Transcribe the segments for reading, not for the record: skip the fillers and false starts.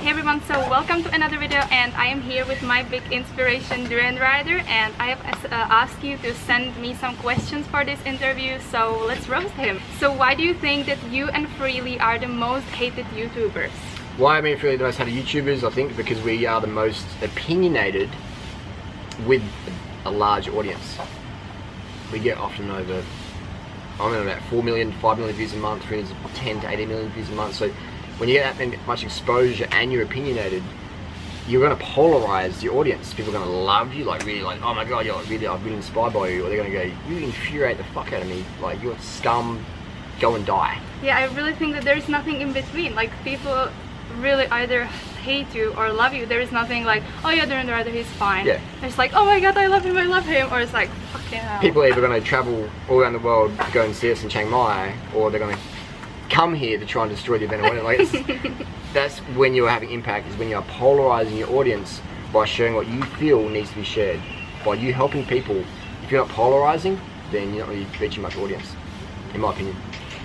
Hey everyone, so welcome to another video, and I am here with my big inspiration Durianrider, and I have asked you to send me some questions for this interview, so let's roast him. So why do you think that you and Freely are the most hated YouTubers? Why am I Freely the most hated YouTubers? I think because we are the most opinionated with a large audience. We get often over, I'm at about 4 million, 5 million views a month, Freely's 10 to 18 million views a month. So when you get that much exposure and you're opinionated, you're going to polarize your audience. People are going to love you, like really like, oh my god, I've been inspired by you, or they're going to go, you infuriate the fuck out of me, like you're scum, go and die. Yeah, I really think that there's nothing in between. Like people really either hate you or love you. There is nothing like, oh yeah, Durianrider, he's fine. Yeah. It's like, oh my god, I love him, or it's like, fucking hell. People are either going to travel all around the world to go and see us in Chiang Mai, or they're going to come here to try and destroy the event or whatever. Like, that's when you're having impact, is when you're polarizing your audience by sharing what you feel needs to be shared. By you helping people, if you're not polarizing, then you're not really reaching much audience, in my opinion.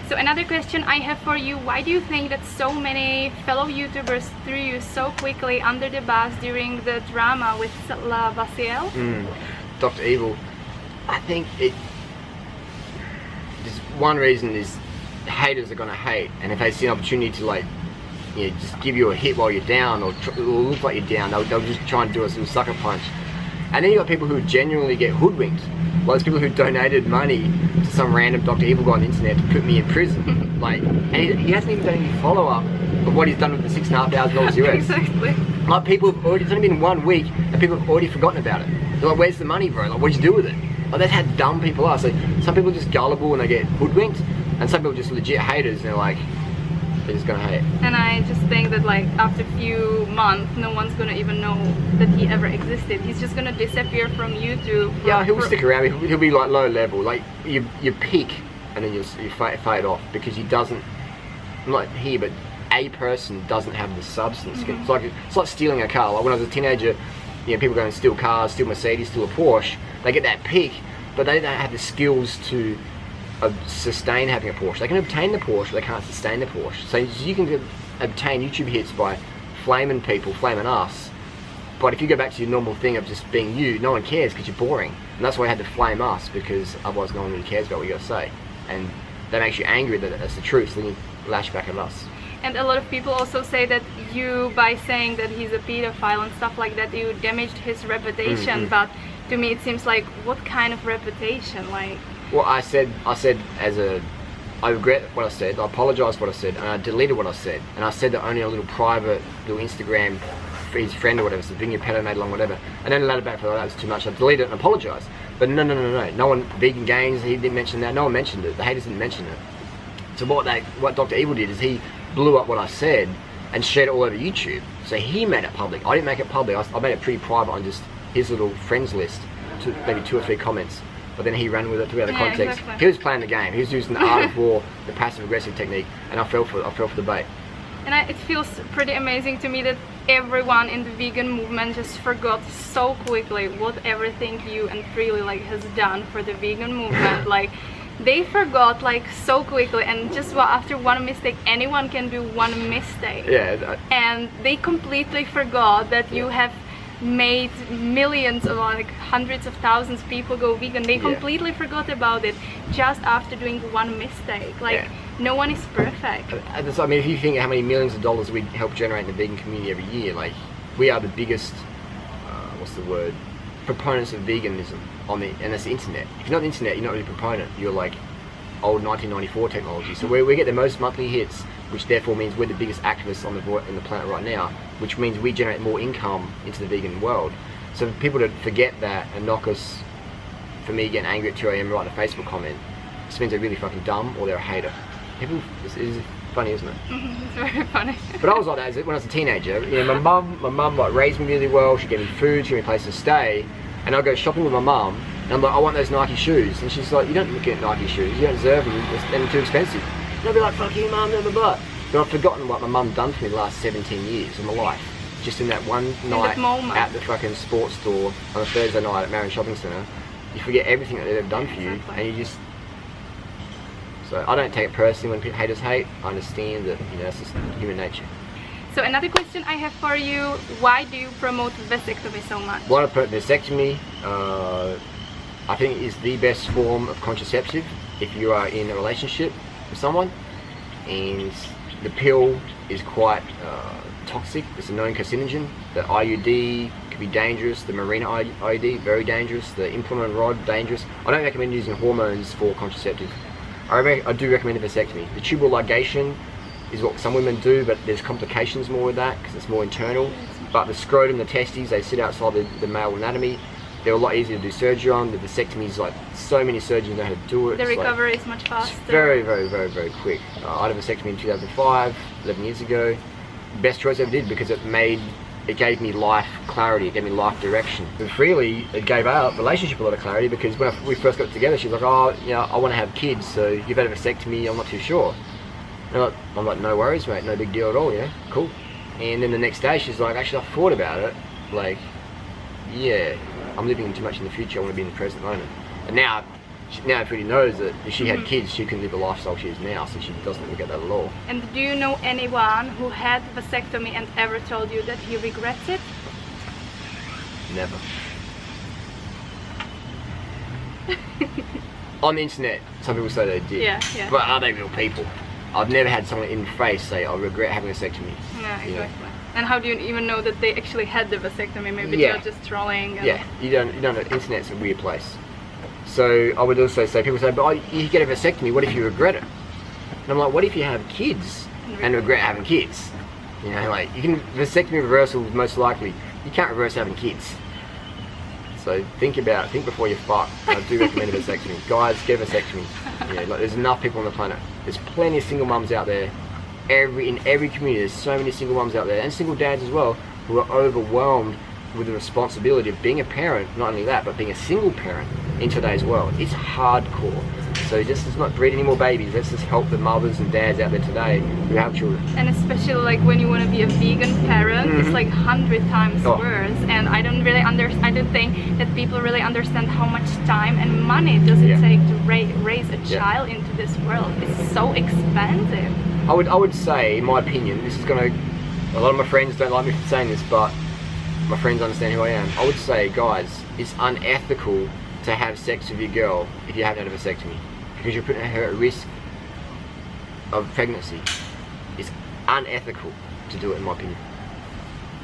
So another question I have for you, why do you think that so many fellow YouTubers threw you so quickly under the bus during the drama with La Vaciel? Dr. Evil, I think there's one reason is haters are gonna hate, and if they see an opportunity to, like, you know, just give you a hit while you're down, or look like you're down, they'll just try and do a little sucker punch. And then you got people who genuinely get hoodwinked. Like those people who donated money to some random Dr. Evil guy on the internet to put me in prison. Like, and he hasn't even done any follow-up of what he's done with the $6,500 US. Exactly. Like, people have already, it's only been 1 week and people have already forgotten about it. They're like, where's the money, bro? Like, what'd you do with it? Like, that's how dumb people are. So some people are just gullible and they get hoodwinked, and some people are just legit haters and they're like, they're just gonna hate. And I just think that, like, after a few months, no one's gonna even know that he ever existed. He's just gonna disappear from YouTube. Yeah, he'll stick around. He'll be like low level. Like, you peak and then you fade off, because he doesn't, not he, but a person doesn't have the substance. It's like stealing a car. Like when I was a teenager, you know, people go and steal cars, steal Mercedes, steal a Porsche. They get that peak, but they don't have the skills to sustain having a Porsche. They can obtain the Porsche, but they can't sustain the Porsche. So you can obtain YouTube hits by flaming people, flaming us, but if you go back to your normal thing of just being you, no one cares because you're boring. And that's why I had to flame us, because otherwise no one really cares about what you got to say. And that makes you angry that that's the truth, so then you lash back at us. And a lot of people also say that you, by saying that he's a pedophile and stuff like that, you damaged his reputation. But to me it seems like, what kind of reputation? Like, well, I said I regret what I said, I apologised for what I said, and I deleted what I said. And I said that only a little private, little Instagram for his friend or whatever, so bring your pedo mate along, whatever. And then I let it back for that was too much. I deleted it and apologised. But no. No one, Vegan Games, he didn't mention that. No one mentioned it. The haters didn't mention it. So what Dr. Evil did is he blew up what I said and shared it all over YouTube. So he made it public. I didn't make it public. I made it pretty private on just his little friends list, maybe 2 or 3 comments. But then he ran with it to out of context. Exactly. He was playing the game. He was using the art of war, the passive-aggressive technique, and I fell for the bait. And it feels pretty amazing to me that everyone in the vegan movement just forgot so quickly what everything you and Freely like has done for the vegan movement. Like, they forgot like so quickly, and just after one mistake, anyone can do one mistake. Yeah. And they completely forgot that you have made millions of, like, hundreds of thousands of people go vegan. They completely forgot about it just after doing one mistake. Like, no one is perfect. I mean, if you think how many millions of dollars we help generate in the vegan community every year, like, we are the biggest, what's the word, proponents of veganism and that's the internet. If you're not the internet, you're not really a proponent. You're like old 1994 technology. So we get the most monthly hits, which therefore means we're the biggest activists on the planet right now, which means we generate more income into the vegan world. So for people to forget that and knock us, for me getting angry at 2 AM writing a Facebook comment, this means they're really fucking dumb or they're a hater. People, it is funny, isn't it? It's very funny. But I was like that when I was a teenager. You know, my mum like raised me really well. She gave me food, she gave me a place to stay, and I'd go shopping with my mum, and I'm like, I want those Nike shoes, and she's like, you don't get Nike shoes, you don't deserve them, they're too expensive. And I'd be like, fuck you, mum, blah blah blah. But I've forgotten what my mum done for me the last 17 years of my life. Just in that one night at the fucking sports store on a Thursday night at Marion Shopping Centre, you forget everything that they've ever done for you, and you just. So I don't take it personally when haters hate. I understand that, you know, that's just human nature. So another question I have for you, why do you promote vasectomy so much? Why do I promote vasectomy? I think it is the best form of contraceptive if you are in a relationship with someone, and the pill is quite toxic. It's a known carcinogen. The IUD can be dangerous. The Mirena IUD, very dangerous. The implant rod, dangerous. I don't recommend using hormones for contraceptive. I do recommend a vasectomy. The tubal ligation is what some women do, but there's complications more with that because it's more internal. But the scrotum, the testes, they sit outside the male anatomy. They're a lot easier to do surgery on. The vasectomy is like, so many surgeons know how to do it. The recovery is much faster. It's very, very, very, very quick. I had a vasectomy in 2005, 11 years ago. Best choice I ever did because it gave me life clarity, it gave me life direction. But really, it gave our relationship a lot of clarity because when we first got together, she was like, oh, you know, I want to have kids, so you've had a vasectomy, I'm not too sure. And I'm like, no worries, mate, no big deal at all, yeah, cool. And then the next day, she's like, actually, I thought about it, like, yeah, I'm living too much in the future, I want to be in the present moment. And now everybody knows that if she had kids, she can live the lifestyle she is now, so she doesn't look at that at all. And do you know anyone who had vasectomy and ever told you that he regrets it? Never. On the internet, some people say they did. Yeah, yeah. But are they real people? I've never had someone in the face say, I regret having a vasectomy. Yeah, exactly. You know? And how do you even know that they actually had the vasectomy? Maybe Yeah. they're just trolling. And... Yeah, you don't know. The internet's a weird place. So I would also say, people say, but oh, you get a vasectomy, what if you regret it? And I'm like, what if you have kids and regret having kids? You know, like, you can, vasectomy reversal most likely, you can't reverse having kids. So think before you fuck. I do recommend a vasectomy. Guys, get a vasectomy. You know, like, there's enough people on the planet. There's plenty of single mums out there. In every community, there's so many single mums out there, and single dads as well, who are overwhelmed with the responsibility of being a parent. Not only that, but being a single parent in today's world. It's hardcore. So just let's not breed any more babies. Let's just help the mothers and dads out there today who have children. And especially like when you want to be a vegan parent, it's like 100 times worse. And I don't think that people really understand how much time and money does it take to raise a child into this world. It's so expensive. I would say, in my opinion, this is gonna, a lot of my friends don't like me for saying this, but my friends understand who I am. I would say, guys, it's unethical to have sex with your girl if you haven't had a vasectomy, because you're putting her at risk of pregnancy. It's unethical to do it, in my opinion.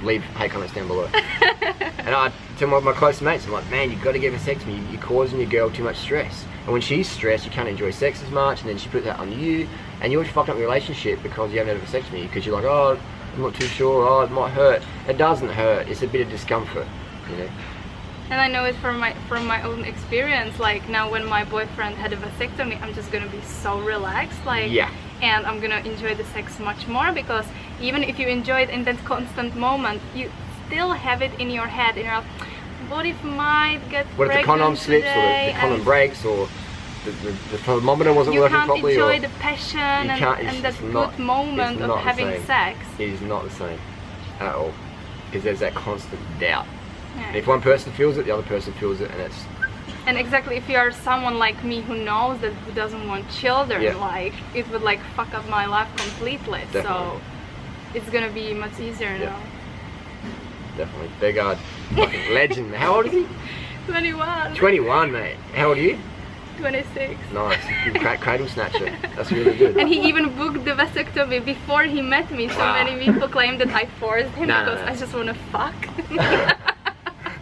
Leave hate comments down below. And I tell my close mates, I'm like, man, you've got to get a vasectomy. You're causing your girl too much stress. And when she's stressed, you can't enjoy sex as much, and then she puts that on you, and you're fucking up your relationship because you haven't had a vasectomy, because you're like, oh, I'm not too sure, oh, it might hurt. It doesn't hurt, it's a bit of discomfort, you know. And I know it from my own experience. Like now, when my boyfriend had a vasectomy, I'm just gonna be so relaxed, like, and I'm gonna enjoy the sex much more, because even if you enjoy it in that constant moment, you still have it in your head, and you're like, what if might get what if the condom slips, or the condom breaks, or the thermometer wasn't working properly? You can't enjoy the passion and that good moment of having sex. It is not the same at all, because there's that constant doubt. Yeah. If one person feels it, the other person feels it, and it's... And exactly, if you are someone like me who knows that, who doesn't want children, like, it would like fuck up my life completely. Definitely. So it's gonna be much easier now. Definitely. Begard, fucking legend. How old is he? 21. 21, mate. How old are you? 26. Nice. You cradle snatcher. That's really good. And he even booked the vasectomy before he met me. So many people claim that I forced him because I just want to fuck.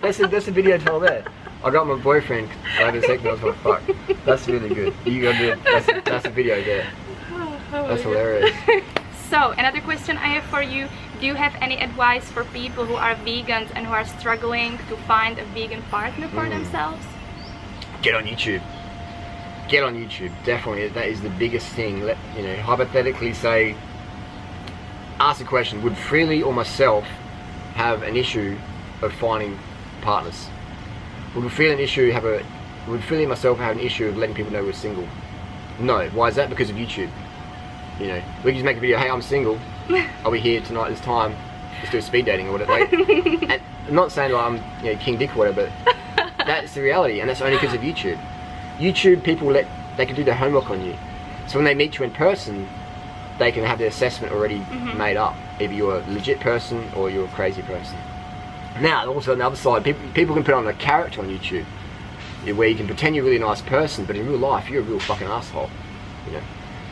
That's a video told there. I got my boyfriend, I had a vasectomy, I was like, fuck. That's really good. You gotta do it. That's a video there. That's hilarious. So, another question I have for you. Do you have any advice for people who are vegans and who are struggling to find a vegan partner for themselves? Get on YouTube. Get on YouTube, definitely. That is the biggest thing. You know, hypothetically say, ask the question, would Freely or myself have an issue of finding partners? Would Freely and myself have an issue of letting people know we're single? No. Why is that? Because of YouTube. You know, we can just make a video, hey, I'm single, I'll be here tonight this time, let's do speed dating or whatever. And I'm not saying like I'm, you know, King Dick or whatever, but that's the reality, and that's only because of YouTube. YouTube, people they can do their homework on you. So when they meet you in person, they can have their assessment already made up. Either you're a legit person or you're a crazy person. Now, also on the other side, people can put on a character on YouTube, where you can pretend you're a really nice person, but in real life, you're a real fucking asshole. You know.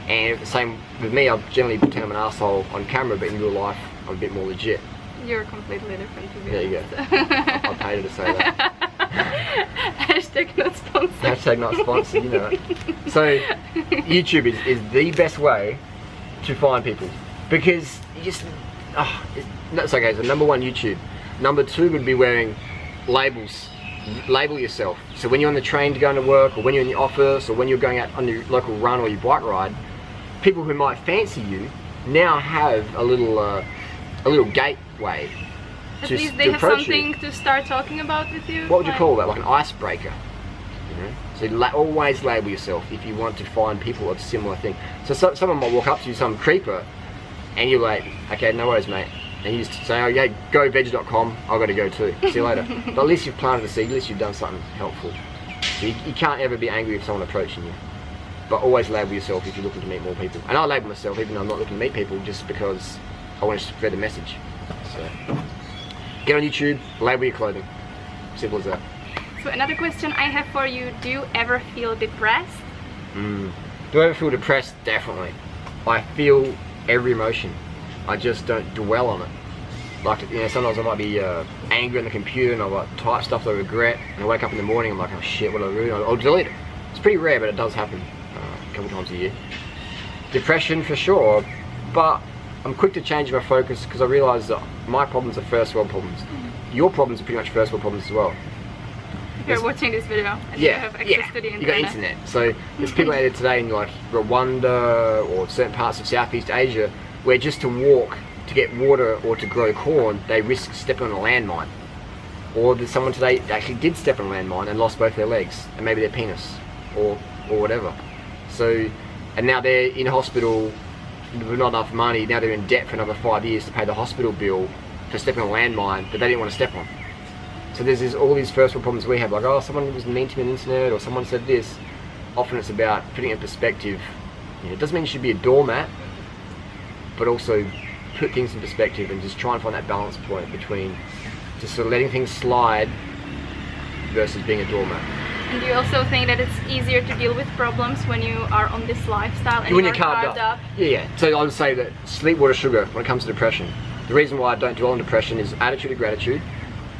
And the same with me, I generally pretend I'm an asshole on camera, but in real life, I'm a bit more legit. You're completely different to me. There you go. I paid her to say that. Hashtag not sponsored. Hashtag not sponsored, you know it. So, YouTube is the best way to find people. Because you just... that's okay, so number 1, YouTube. Number 2 would be wearing labels. Label yourself. So when you're on the train to go into work, or when you're in the office, or when you're going out on your local run or your bike ride, people who might fancy you now have a little gateway. At least they have something to start talking about with you. What would you call that? Like an icebreaker. You know? So always label yourself if you want to find people of similar thing. So someone might walk up to you, some creeper, and you're like, okay, no worries, mate. And you just say, oh yeah, go veg.com, I've got to go too. See you later. But at least you've planted a seed, at least you've done something helpful. So you can't ever be angry with someone approaching you. But always label yourself if you're looking to meet more people. And I label myself even though I'm not looking to meet people, just because I want to spread the message. So get on YouTube, label your clothing. Simple as that. So another question I have for you, do you ever feel depressed? Do I ever feel depressed? Definitely. I feel every emotion. I just don't dwell on it. Like, you know, sometimes I might be angry on the computer and I'll like, type stuff that I regret, and I wake up in the morning and I'm like, oh shit, what did I do? I'll delete it. It's pretty rare, but it does happen a couple times a year. Depression for sure, but I'm quick to change my focus because I realise that my problems are first world problems. Your problems are pretty much first world problems as well. If you're watching this video and you have access to the internet. You got internet. So there's people out there today in like Rwanda or certain parts of Southeast Asia where just to walk, to get water or to grow corn, they risk stepping on a landmine. Or there's someone today that actually did step on a landmine and lost both their legs and maybe their penis or whatever. So, and now they're in hospital with not enough money, now they're in debt for another 5 years to pay the hospital bill for stepping on a landmine that they didn't want to step on. So there's all these first world problems we have, like, oh, someone was mean to me on the internet, or someone said this. Often it's about putting it in perspective. You know, it doesn't mean you should be a doormat, but also put things in perspective and just try and find that balance point between just sort of letting things slide versus being a doormat. And do you also think that it's easier to deal with problems when you are on this lifestyle and when you're carved up? Yeah. So I would say that sleep, water, sugar when it comes to depression. The reason why I don't dwell on depression is attitude of gratitude,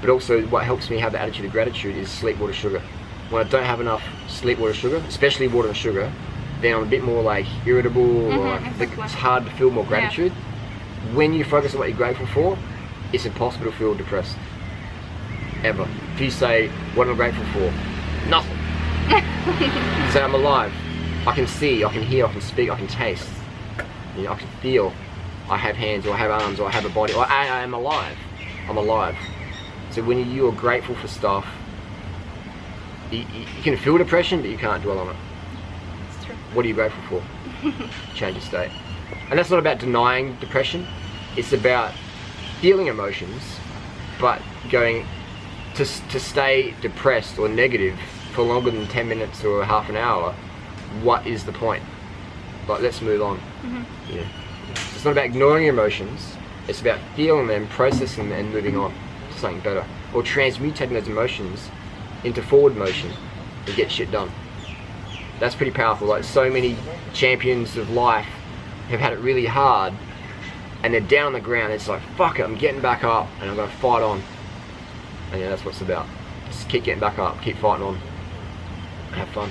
but also what helps me have the attitude of gratitude is sleep, water, sugar. When I don't have enough sleep, water, sugar, especially water and sugar, then I'm a bit more like irritable, or exactly. It's hard to feel more gratitude. Yeah. When you focus on what you're grateful for, it's impossible to feel depressed. Ever. If you say, what am I grateful for? Nothing. So I'm alive. I can see, I can hear, I can speak, I can taste. You know, I can feel. I have hands, or I have arms, or I have a body, or I am alive. I'm alive. So when you are grateful for stuff, you can feel depression, but you can't dwell on it. That's true. What are you grateful for? Change your state. And that's not about denying depression. It's about feeling emotions, but going to stay depressed or negative for longer than 10 minutes or half an hour. What is the point? Like, let's move on. Yeah. It's not about ignoring your emotions. It's about feeling them, processing them, and moving on to something better. Or transmutating those emotions into forward motion and get shit done. That's pretty powerful. Like, so many champions of life have had it really hard, and they're down on the ground. It's like, fuck it, I'm getting back up and I'm gonna fight on. And yeah, that's what it's about. Just keep getting back up, keep fighting on, have fun.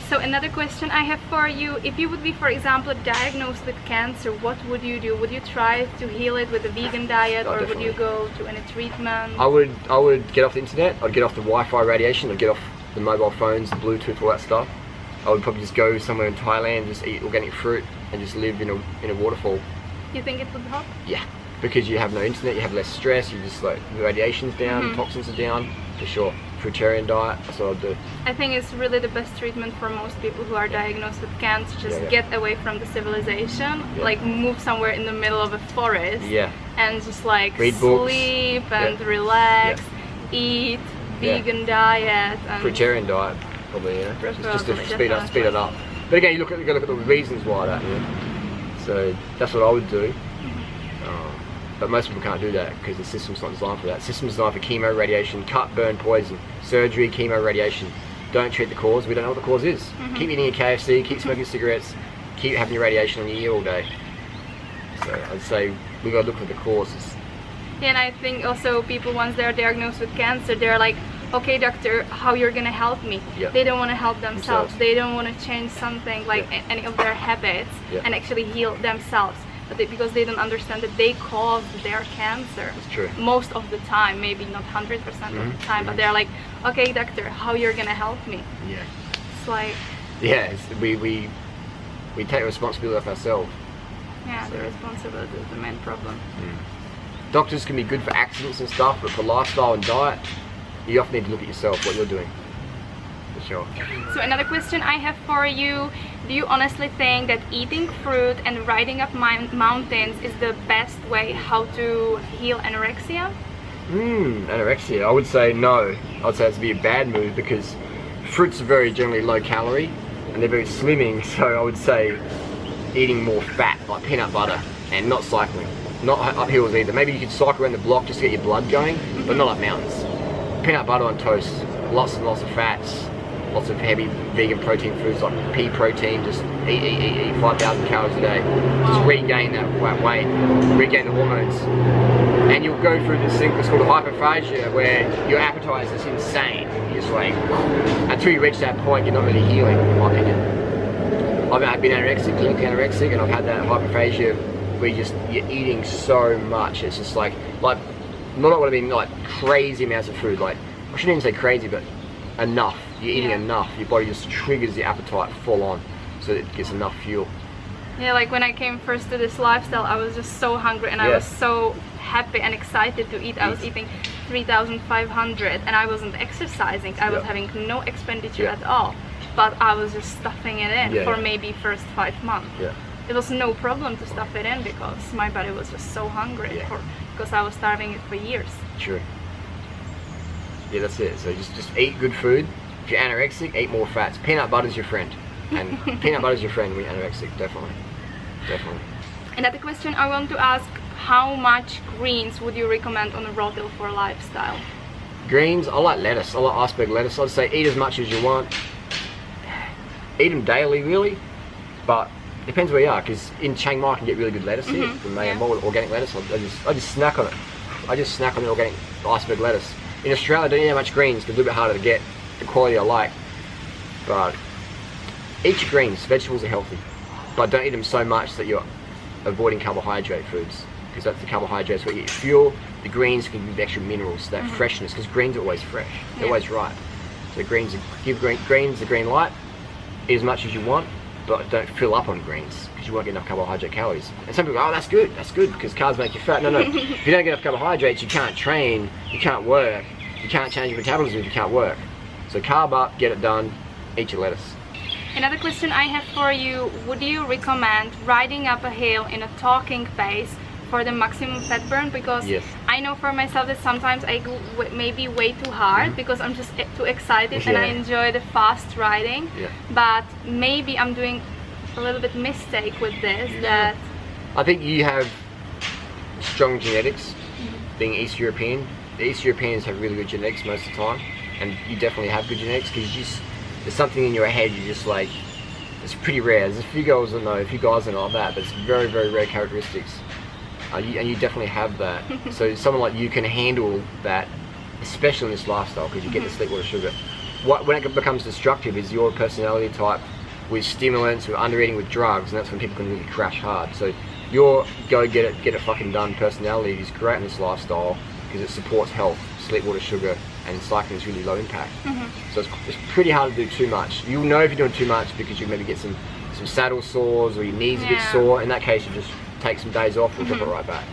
So another question I have for you, if you would be, for example, diagnosed with cancer, what would you do? Would you try to heal it with a vegan diet, or definitely. would you go to any treatment? I would get off the internet, I'd get off the Wi-Fi radiation, I'd get off the mobile phones, the Bluetooth, all that stuff. I would probably just go somewhere in Thailand, just eat organic fruit, and just live in a waterfall. You think it would help? Yeah, because you have no internet, you have less stress, you just like, the radiation's down, toxins are down, for sure. Fruitarian diet, that's what I'd do. I think it's really the best treatment for most people who are diagnosed with cancer. Just get away from the civilization, like move somewhere in the middle of a forest, and just like read books, sleep and relax, eat, vegan diet, and fruitarian diet, probably, just to speed it up. But again, you gotta look at the reasons why that. So that's what I would do. But most people can't do that because the system's not designed for that. The system's designed for chemo, radiation, cut, burn, poison, surgery, chemo, radiation. Don't treat the cause. We don't know what the cause is. Keep eating your KFC, keep smoking cigarettes, keep having your radiation in your ear all day. So I'd say we've got to look for the causes. Yeah, and I think also people, once they're diagnosed with cancer, they're like, okay doctor, how you're gonna help me? Yep. They don't want to help themselves. They don't want to change something like any of their habits and actually heal themselves. But because they don't understand that they caused their cancer. That's true. Most of the time, maybe not 100% of the time, but they're like, okay doctor, how you're gonna help me? Yeah. It's like... Yeah, we take responsibility of ourselves. Yeah, the responsibility is the main problem. Doctors can be good for accidents and stuff, but for lifestyle and diet, you often need to look at yourself, what you're doing. For sure. So another question I have for you, do you honestly think that eating fruit and riding up mountains is the best way how to heal anorexia? Anorexia, I would say no. I would say it's be a bad move because fruits are very generally low calorie and they're very slimming, so I would say eating more fat, like peanut butter, and not cycling. Not up hills either. Maybe you could cycle around the block just to get your blood going, but not up mountains. Peanut butter on toast, lots and lots of fats, lots of heavy vegan protein foods like pea protein, just eat 5,000 calories a day. Just regain that weight, regain the hormones. And you'll go through this thing that's called hyperphagia where your appetite is just insane. You're just like, until you reach that point, you're not really healing, in my opinion. I've been anorexic, clinically anorexic, and I've had that hyperphagia where you're eating so much. It's just like not what I mean, like crazy amounts of food. Like, I shouldn't even say crazy, but enough. You're eating enough. Your body just triggers the appetite full on, so it gets enough fuel. Yeah, like when I came first to this lifestyle, I was just so hungry and I was so happy and excited to eat. I was eating 3,500 and I wasn't exercising. I was having no expenditure at all, but I was just stuffing it in for maybe first 5 months. It was no problem to stuff it in because my body was just so hungry because I was starving it for years. True. Yeah, that's it. So just eat good food. If you're anorexic, eat more fats. Peanut butter's your friend. And peanut butter's your friend when you're anorexic, definitely. Definitely. Another question I want to ask, how much greens would you recommend on a raw deal for lifestyle? Greens, I like lettuce. I like iceberg lettuce. I'd say eat as much as you want. Eat them daily, really. But it depends where you are, because in Chiang Mai I can get really good lettuce here from Myanmar, organic lettuce. I just snack on it. I just snack on the organic iceberg lettuce. In Australia I don't eat that much greens, it's a little bit harder to get the quality I like. But eat your greens, vegetables are healthy. But don't eat them so much that you're avoiding carbohydrate foods, because that's the carbohydrates where you get your fuel. The greens can give extra minerals, that freshness, because greens are always fresh, they're always ripe. So greens, give greens the green light, eat as much as you want, but don't fill up on greens because you won't get enough carbohydrate calories. And some people go, oh that's good because carbs make you fat. No, if you don't get enough carbohydrates, you can't train, you can't work, you can't change your metabolism if you can't work. So carb up, get it done, eat your lettuce. Another question I have for you, would you recommend riding up a hill in a talking pace for the maximum fat burn? Because I know for myself that sometimes I go maybe way too hard because I'm just too excited and I enjoy the fast riding, but maybe I'm doing a little bit mistake with this. That I think you have strong genetics, being East European. The East Europeans have really good genetics most of the time, and you definitely have good genetics because there's something in your head you just like, it's pretty rare. There's a few girls that know, a few guys that know that, but it's very, very rare characteristics. And you definitely have that. So someone like you can handle that, especially in this lifestyle, because you get the sleep, water, sugar. When it becomes destructive is your personality type with stimulants, with under-eating, with drugs, and that's when people can really crash hard. So your go get it fucking done personality is great in this lifestyle because it supports health, sleep, water, sugar, and cycling is really low impact. So it's pretty hard to do too much. You'll know if you're doing too much because you maybe get some saddle sores or your knees a bit sore. In that case, you just take some days off and drop it right back.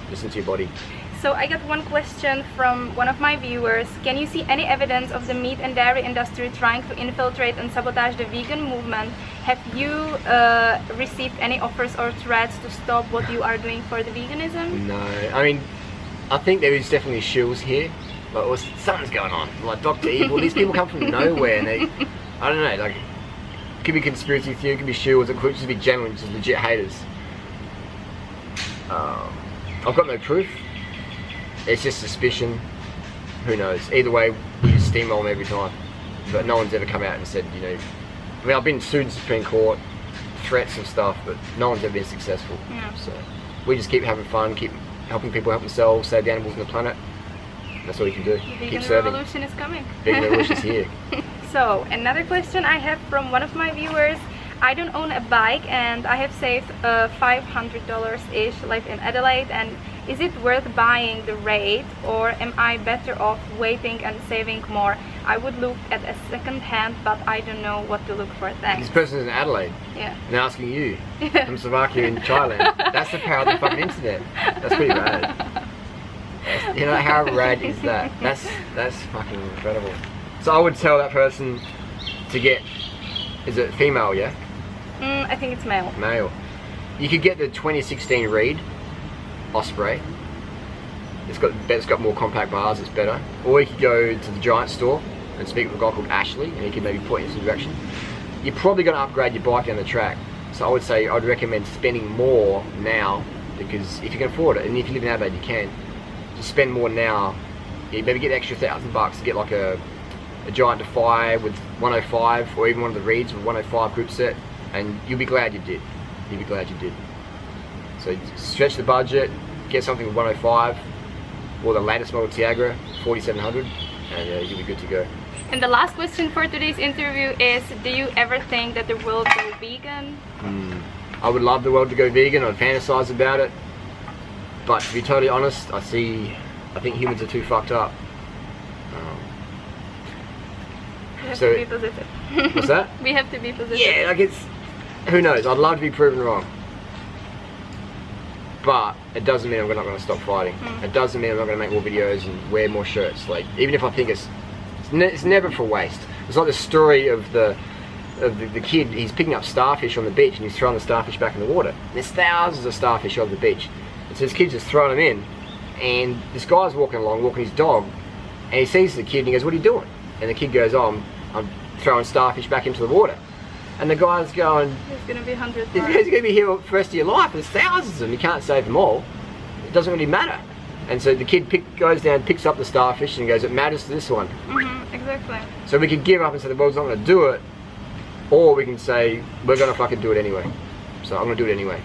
Listen to your body. So I got one question from one of my viewers. Can you see any evidence of the meat and dairy industry trying to infiltrate and sabotage the vegan movement? Have you received any offers or threats to stop what you are doing for the veganism? No, I mean, I think there is definitely shills here. Like, something's going on. Like Dr. Evil, these people come from nowhere and they, I don't know, like, it could be conspiracy theory, it could be shills, it could just be genuine, just legit haters. I've got no proof. It's just suspicion. Who knows? Either way, we just steamroll them every time. But no one's ever come out and said, you know, I mean, I've been sued in the Supreme Court, threats and stuff, but no one's ever been successful. Yeah. So we just keep having fun, keep helping people help themselves, save the animals on the planet. That's all you can do. The vegan Keep serving. revolution is coming. Vegan revolution is here. So another question I have from one of my viewers. I don't own a bike and I have saved $500-ish, live in Adelaide, and is it worth buying the Raid, or am I better off waiting and saving more? I would look at a second hand, but I don't know what to look for. Thanks. This person's in Adelaide. Yeah. And asking you from Slovakia and Thailand. That's the power of the fucking internet. That's pretty rad. You know, how rad is that? That's fucking incredible. So I would tell that person to get, is it female, yeah? I think it's male. Male. You could get the 2016 Reed Osprey. It's got more compact bars, it's better. Or you could go to the Giant store and speak with a guy called Ashley, and he can maybe point you in some direction. You're probably going to upgrade your bike down the track. So I would say I'd recommend spending more now, because if you can afford it, and if you live in Adelaide you can, just spend more now. You maybe get the extra $1,000 to get like a Giant Defy with 105, or even one of the Reeds with 105 group set, and you'll be glad you did. You'll be glad you did. So stretch the budget, get something with 105, or the latest model Tiagra, 4700, and you'll be good to go. And the last question for today's interview is, do you ever think that the world will go vegan? I would love the world to go vegan. I'd fantasize about it. But to be totally honest, I think humans are too fucked up. We have to be positive. What's that? We have to be positive. Yeah, like who knows? I'd love to be proven wrong. But it doesn't mean I'm not going to stop fighting. It doesn't mean I'm not going to make more videos and wear more shirts. Like, even if I think it's never for waste. It's like the story of the kid. He's picking up starfish on the beach and he's throwing the starfish back in the water. There's thousands of starfish on the beach. And so this kid's just throwing them in, and this guy's walking his dog, and he sees the kid and he goes, "What are you doing?" And the kid goes, "Oh, I'm throwing starfish back into the water." And the guy's going, "There's going to be hundreds more. He's going to be here for the rest of your life. There's thousands of them. You can't save them all. It doesn't really matter." And so the kid goes down, picks up the starfish, and goes, "It matters to this one." Exactly. So we could give up and say the world's not going to do it, or we can say we're going to fucking do it anyway. So I'm going to do it anyway.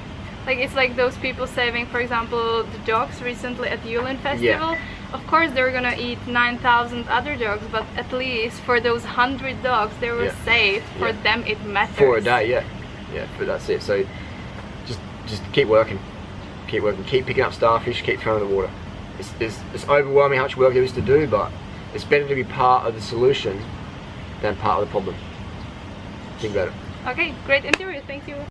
Like, it's like those people saving, for example, the dogs recently at the Yulin Festival. Yeah. Of course they're gonna eat 9,000 other dogs, but at least for those 100 dogs they were saved. For them it matters. For a day, yeah, but that's it. So just keep working, keep picking up starfish, keep throwing in the water. It's overwhelming how much work there is to do, but it's better to be part of the solution than part of the problem. Think about it. Okay, great interview, thank you.